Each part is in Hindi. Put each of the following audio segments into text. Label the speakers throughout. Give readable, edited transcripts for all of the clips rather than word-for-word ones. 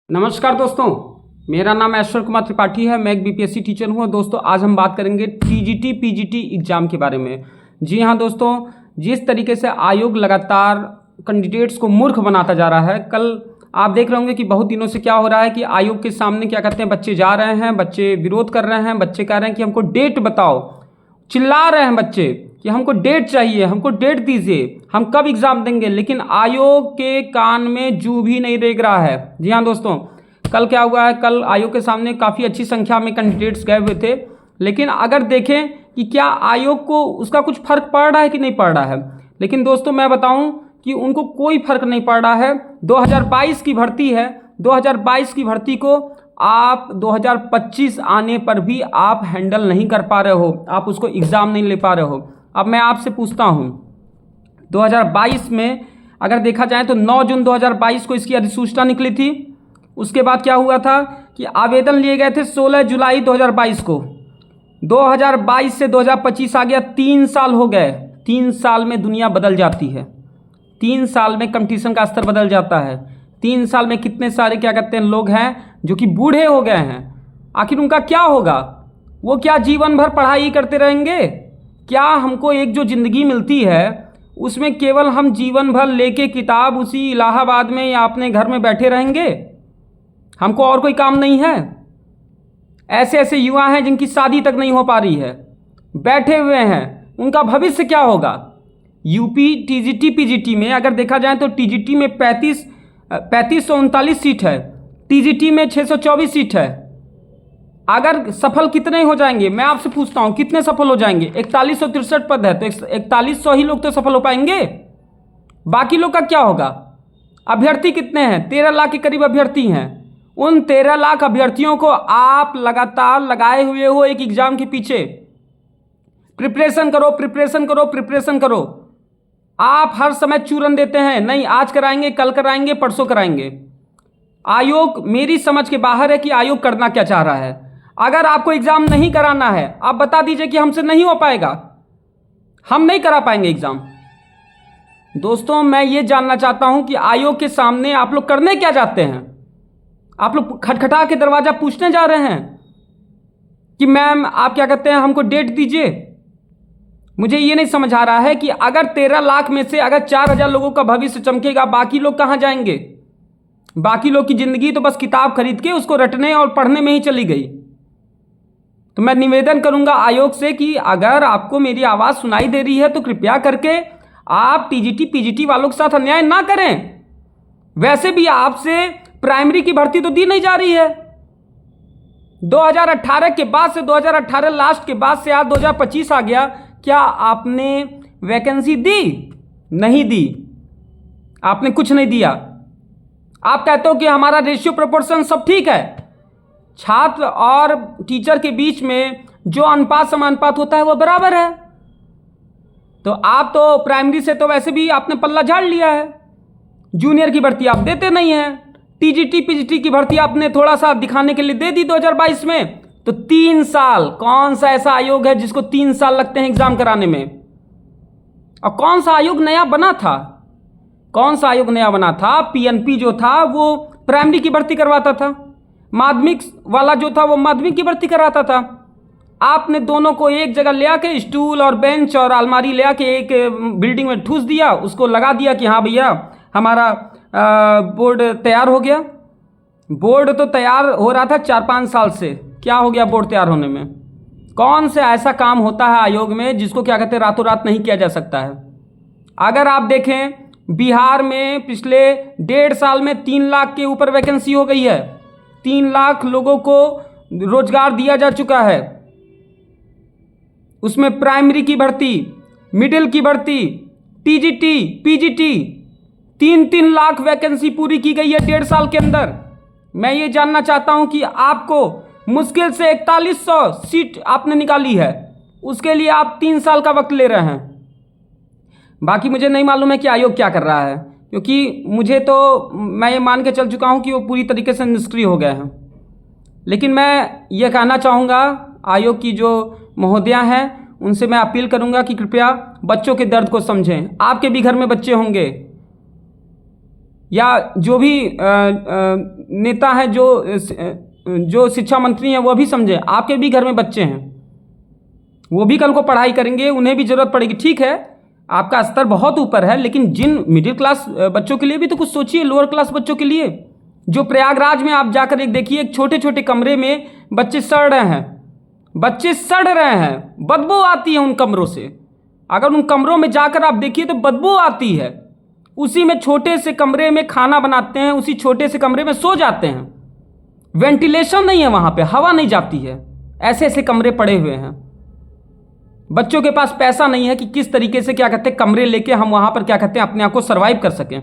Speaker 1: नमस्कार दोस्तों, मेरा नाम ऐश्वर कुमार त्रिपाठी है। मैं एक बीपीएससी टीचर हूँ। दोस्तों, आज हम बात करेंगे टीजीटी पीजीटी एग्ज़ाम के बारे में। जी हाँ दोस्तों, जिस तरीके से आयोग लगातार कैंडिडेट्स को मूर्ख बनाता जा रहा है, कल आप देख रहे होंगे कि बहुत दिनों से क्या हो रहा है कि आयोग के सामने क्या कहते हैं, बच्चे जा रहे हैं, बच्चे विरोध कर रहे हैं, बच्चे कह रहे हैं कि हमको डेट बताओ, चिल्ला रहे हैं बच्चे कि हमको डेट चाहिए, हमको डेट दीजिए, हम कब एग्ज़ाम देंगे। लेकिन आयोग के कान में जू भी नहीं रेंग रहा है। जी हाँ दोस्तों, कल क्या हुआ है, कल आयोग के सामने काफ़ी अच्छी संख्या में कैंडिडेट्स गए हुए थे। लेकिन अगर देखें कि क्या आयोग को उसका कुछ फ़र्क पड़ रहा है कि नहीं पड़ रहा है, लेकिन दोस्तों मैं बताऊं कि उनको कोई फ़र्क नहीं पड़ रहा है। 2022 की भर्ती है, 2022 की भर्ती को आप 2025 आने पर भी आप हैंडल नहीं कर पा रहे हो, आप उसको एग्ज़ाम नहीं ले पा रहे हो। अब मैं आपसे पूछता हूँ, 2022 में अगर देखा जाए तो 9 जून 2022 को इसकी अधिसूचना निकली थी। उसके बाद क्या हुआ था कि आवेदन लिए गए थे 16 जुलाई 2022 को। 2022 से 2025 आ गया, 3 साल हो गए। 3 साल में दुनिया बदल जाती है, 3 साल में कंपटीशन का स्तर बदल जाता है। 3 साल में कितने सारे क्या कहते हैं लोग हैं जो कि बूढ़े हो गए हैं। आखिर उनका क्या होगा? वो क्या जीवन भर पढ़ाई करते रहेंगे? क्या हमको एक जो ज़िंदगी मिलती है उसमें केवल हम जीवन भर लेके किताब उसी इलाहाबाद में या अपने घर में बैठे रहेंगे? हमको और कोई काम नहीं है? ऐसे ऐसे युवा हैं जिनकी शादी तक नहीं हो पा रही है, बैठे हुए हैं, उनका भविष्य क्या होगा? यूपी टीजीटी पीजीटी में अगर देखा जाए तो टीजीटी में 3539 सीट है, टीजीटी में 624 सीट है। अगर सफल कितने हो जाएंगे, मैं आपसे पूछता हूं कितने सफल हो जाएंगे? 4163 पद है तो 4100 ही लोग तो सफल हो पाएंगे, बाकी लोग का क्या होगा? अभ्यर्थी कितने हैं? 13 लाख के करीब अभ्यर्थी हैं। उन 13 लाख अभ्यर्थियों को आप लगातार लगाए हुए हो एक एग्जाम के पीछे। प्रिपरेशन करो, प्रिपरेशन करो, प्रिपरेशन करो। आप हर समय चूरन देते हैं, नहीं आज कराएंगे, कल कराएंगे, परसों कराएंगे। आयोग मेरी समझ के बाहर है कि आयोग करना क्या चाह रहा है। अगर आपको एग्जाम नहीं कराना है, आप बता दीजिए कि हमसे नहीं हो पाएगा, हम नहीं करा पाएंगे एग्जाम। दोस्तों, मैं ये जानना चाहता हूं कि आयोग के सामने आप लोग करने क्या जाते हैं? आप लोग खटखटा के दरवाजा पूछने जा रहे हैं कि मैम आप क्या कहते हैं, हमको डेट दीजिए। मुझे ये नहीं समझ आ रहा है कि अगर 13 लाख में से अगर 4000 लोगों का भविष्य चमकेगा, बाकी लोग कहाँ जाएंगे? बाकी लोग की जिंदगी तो बस किताब खरीद के उसको रटने और पढ़ने में ही चली गई। तो मैं निवेदन करूंगा आयोग से कि अगर आपको मेरी आवाज़ सुनाई दे रही है तो कृपया करके आप टीजीटी पीजीटी वालों के साथ अन्याय ना करें। वैसे भी आपसे प्राइमरी की भर्ती तो दी नहीं जा रही है। 2018 के बाद से, 2018 लास्ट के बाद से आज 2025 आ गया, क्या आपने वैकेंसी दी? नहीं दी, आपने कुछ नहीं दिया। आप कहते हो कि हमारा रेशियो प्रोपोर्शन सब ठीक है, छात्र और टीचर के बीच में जो अनुपात समानुपात होता है वो बराबर है। तो आप तो प्राइमरी से तो वैसे भी आपने पल्ला झाड़ लिया है। जूनियर की भर्ती आप देते नहीं हैं, टीजीटी पीजीटी की भर्ती आपने थोड़ा सा दिखाने के लिए दे दी 2022 में। तो 3 साल, कौन सा ऐसा आयोग है जिसको 3 साल लगते हैं एग्जाम कराने में? और कौन सा आयोग नया बना था? कौन सा आयोग नया बना था? पीएनपी जो था वो प्राइमरी की भर्ती करवाता था, माध्यमिक वाला जो था वो माध्यमिक की भर्ती कराता था। आपने दोनों को एक जगह ले आके स्टूल और बेंच और अलमारी ले आके एक बिल्डिंग में ठूस दिया, उसको लगा दिया कि हाँ भैया हमारा बोर्ड तैयार हो गया। बोर्ड तो तैयार हो रहा था 4-5 साल से, क्या हो गया बोर्ड तैयार होने में? कौन से ऐसा काम होता है आयोग में जिसको क्या कहते हैं रातों रात नहीं किया जा सकता है? अगर आप देखें बिहार में पिछले 1.5 साल में 3 लाख के ऊपर वैकेंसी हो गई है। 3 लाख लोगों को रोजगार दिया जा चुका है। उसमें प्राइमरी की भर्ती, मिडिल की भर्ती, टीजीटी पीजीटी, 3-3 लाख वैकेंसी पूरी की गई है 1.5 साल के अंदर। मैं ये जानना चाहता हूं कि आपको मुश्किल से 4100 सीट आपने निकाली है, उसके लिए आप 3 साल का वक्त ले रहे हैं। बाकी मुझे नहीं मालूम है कि आयोग क्या कर रहा है, क्योंकि मुझे तो मैं ये मान के चल चुका हूं कि वो पूरी तरीके से निष्क्रिय हो गए हैं। लेकिन मैं ये कहना चाहूँगा आयोग की जो महोदया हैं उनसे मैं अपील करूँगा कि कृपया बच्चों के दर्द को समझें। आपके भी घर में बच्चे होंगे, या जो भी नेता हैं, जो शिक्षा मंत्री हैं, वो भी समझें आपके भी घर में बच्चे हैं, वो भी कल को पढ़ाई करेंगे, उन्हें भी ज़रूरत पड़ेगी। ठीक है, आपका स्तर बहुत ऊपर है, लेकिन जिन मिडिल क्लास बच्चों के लिए भी तो कुछ सोचिए, लोअर क्लास बच्चों के लिए। जो प्रयागराज में आप जाकर एक देखिए, एक छोटे छोटे कमरे में बच्चे सड़ रहे हैं, बच्चे सड़ रहे हैं, बदबू आती है उन कमरों से। अगर उन कमरों में जाकर आप देखिए तो बदबू आती है। उसी में छोटे से कमरे में खाना बनाते हैं, उसी छोटे से कमरे में सो जाते हैं। वेंटिलेशन नहीं है वहाँ पे, हवा नहीं जाती है, ऐसे ऐसे कमरे पड़े हुए हैं। बच्चों के पास पैसा नहीं है कि किस तरीके से क्या कहते हैं कमरे लेके हम वहाँ पर क्या कहते हैं अपने आप को सर्वाइव कर सकें।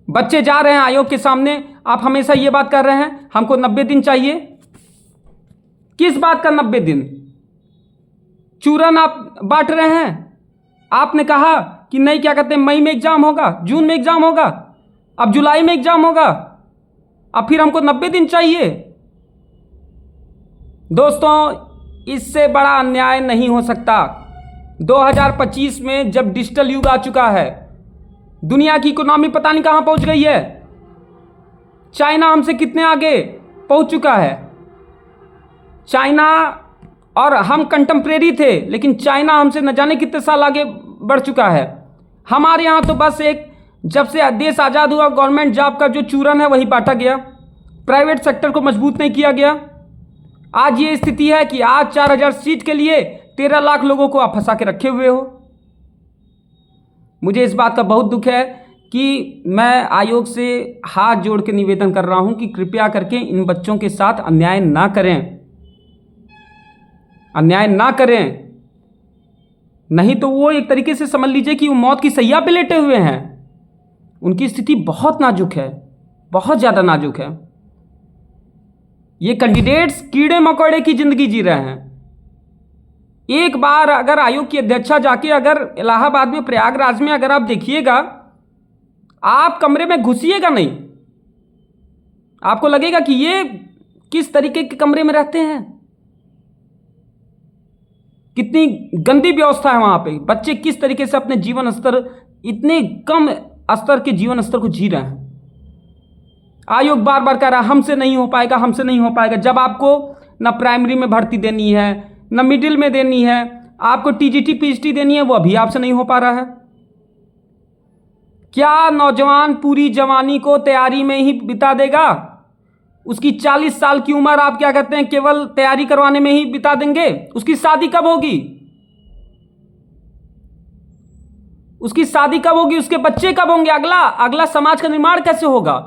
Speaker 1: बच्चे जा रहे हैं आयोग के सामने, आप हमेशा ये बात कर रहे हैं हमको 90 दिन चाहिए। किस बात का 90 दिन? चूरन आप बांट रहे हैं। आपने कहा कि नहीं क्या कहते हैं मई में एग्जाम होगा, जून में एग्जाम होगा, अब जुलाई में एग्जाम होगा, अब फिर हमको 90 दिन चाहिए। दोस्तों, इससे बड़ा अन्याय नहीं हो सकता। 2025 में जब डिजिटल युग आ चुका है, दुनिया की इकोनॉमी पता नहीं कहां पहुंच गई है। चाइना हमसे कितने आगे पहुंच चुका है। चाइना और हम कंटेम्प्रेरी थे, लेकिन चाइना हमसे न जाने कितने साल आगे बढ़ चुका है। हमारे यहाँ तो बस एक, जब से देश आज़ाद हुआ, गवर्नमेंट जॉब का जो चूरन है वही बांटा गया, प्राइवेट सेक्टर को मजबूत नहीं किया गया। आज ये स्थिति है कि आज 4000 सीट के लिए 13 लाख लोगों को आप फंसा के रखे हुए हो। मुझे इस बात का बहुत दुख है कि मैं आयोग से हाथ जोड़ के निवेदन कर रहा हूं कि कृपया करके इन बच्चों के साथ अन्याय ना करें, अन्याय ना करें। नहीं तो वो एक तरीके से समझ लीजिए कि वो मौत की सैया पे लेटे हुए हैं। उनकी स्थिति बहुत नाजुक है, बहुत ज़्यादा नाजुक है। ये कैंडिडेट्स कीड़े मकोड़े की जिंदगी जी रहे हैं। एक बार अगर आयोग की अध्यक्षा जाके अगर इलाहाबाद में, प्रयागराज में अगर आप देखिएगा, आप कमरे में घुसिएगा नहीं, आपको लगेगा कि ये किस तरीके के कमरे में रहते हैं, कितनी गंदी व्यवस्था है वहां पे। बच्चे किस तरीके से अपने जीवन स्तर, इतने कम स्तर के जीवन स्तर को जी रहे हैं। आयोग बार बार कह रहा है हमसे नहीं हो पाएगा, हमसे नहीं हो पाएगा। जब आपको ना प्राइमरी में भर्ती देनी है, ना मिडिल में देनी है, आपको टीजीटी पीजीटी देनी है, वो अभी आपसे नहीं हो पा रहा है। क्या नौजवान पूरी जवानी को तैयारी में ही बिता देगा? उसकी 40 साल की उम्र आप क्या कहते हैं केवल तैयारी करवाने में ही बिता देंगे? उसकी शादी कब होगी? उसकी शादी कब होगी? उसके बच्चे कब होंगे? अगला समाज का निर्माण कैसे होगा?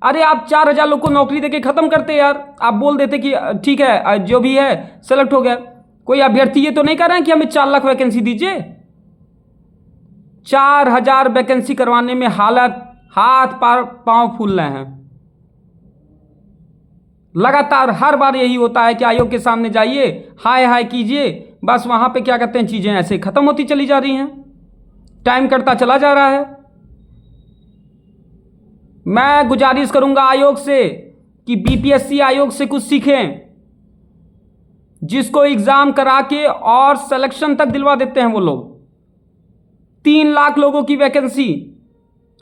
Speaker 1: अरे आप 4000 लोग को नौकरी देके खत्म करते यार। आप बोल देते कि ठीक है जो भी है सेलेक्ट हो गया। कोई अभ्यर्थी ये तो नहीं कर रहे हैं कि हमें 4 लाख वैकेंसी दीजिए। 4000 वैकेंसी करवाने में हाथ पांव फूल रहे हैं। लगातार हर बार यही होता है कि आयोग के सामने जाइए, हाय हाय कीजिए, बस वहां पे क्या कहते हैं चीजें ऐसे खत्म होती चली जा रही हैं, टाइम कटता चला जा रहा है। मैं गुजारिश करूंगा आयोग से कि बीपीएससी आयोग से कुछ सीखें, जिसको एग्जाम करा के और सिलेक्शन तक दिलवा देते हैं वो लोग। 3 लाख लोगों की वैकेंसी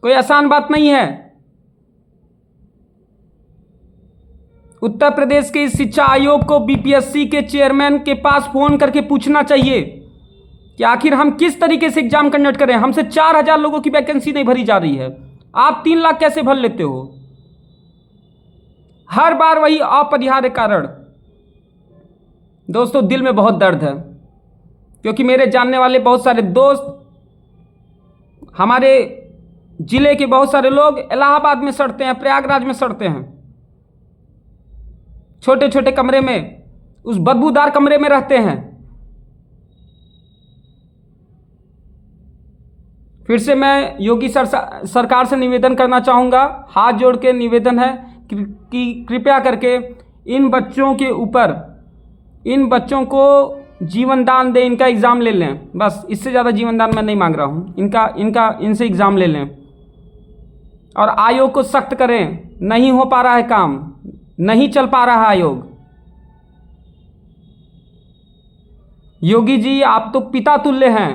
Speaker 1: कोई आसान बात नहीं है। उत्तर प्रदेश के इस शिक्षा आयोग को बीपीएससी के चेयरमैन के पास फोन करके पूछना चाहिए कि आखिर हम किस तरीके से एग्जाम कंडक्ट करें। हमसे 4000 लोगों की वैकेंसी नहीं भरी जा रही है, आप 3 लाख कैसे भर लेते हो? हर बार वही अपरिहार्य कारण। दोस्तों, दिल में बहुत दर्द है, क्योंकि मेरे जानने वाले बहुत सारे दोस्त, हमारे जिले के बहुत सारे लोग इलाहाबाद में सड़ते हैं, प्रयागराज में सड़ते हैं, छोटे छोटे कमरे में, उस बदबूदार कमरे में रहते हैं। फिर से मैं योगी सरकार से निवेदन करना चाहूँगा, हाथ जोड़ के निवेदन है कि कृपया करके इन बच्चों के ऊपर, इन बच्चों को जीवन दान दें, इनका एग्ज़ाम ले लें। बस इससे ज़्यादा जीवन दान मैं नहीं मांग रहा हूँ। इनसे एग्ज़ाम ले लें और आयोग को सख्त करें। नहीं हो पा रहा है काम, नहीं चल पा रहा है आयोग। योगी जी, आप तो पिता तुल्य हैं,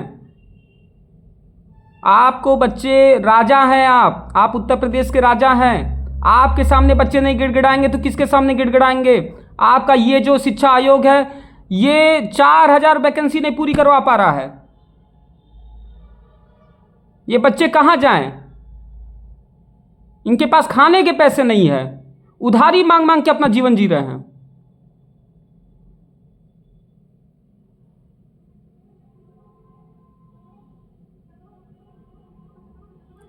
Speaker 1: आपको बच्चे राजा हैं, आप उत्तर प्रदेश के राजा हैं। आपके सामने बच्चे नहीं गिड़गिड़ाएंगे तो किसके सामने गिड़गिड़ाएंगे? आपका ये जो शिक्षा आयोग है ये 4000 वैकेंसी नहीं पूरी करवा पा रहा है। ये बच्चे कहाँ जाएं? इनके पास खाने के पैसे नहीं है, उधारी मांग मांग के अपना जीवन जी रहे हैं।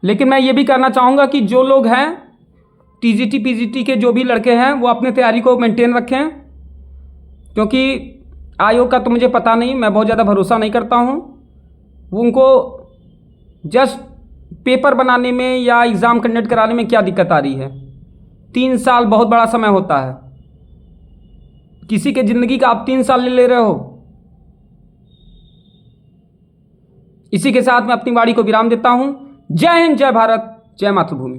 Speaker 1: लेकिन मैं ये भी कहना चाहूँगा कि जो लोग हैं टीजीटी पीजीटी के जो भी लड़के हैं वो अपने तैयारी को मेंटेन रखें, क्योंकि आयोग का तो मुझे पता नहीं, मैं बहुत ज़्यादा भरोसा नहीं करता हूँ। वो उनको जस्ट पेपर बनाने में या एग्ज़ाम कंडक्ट कराने में क्या दिक्कत आ रही है? 3 साल बहुत बड़ा समय होता है। किसी के ज़िंदगी का आप 3 साल ले रहे हो। इसी के साथ मैं अपनी वाणी को विराम देता हूँ। जय हिंद, जय भारत, जय मातृभूमि।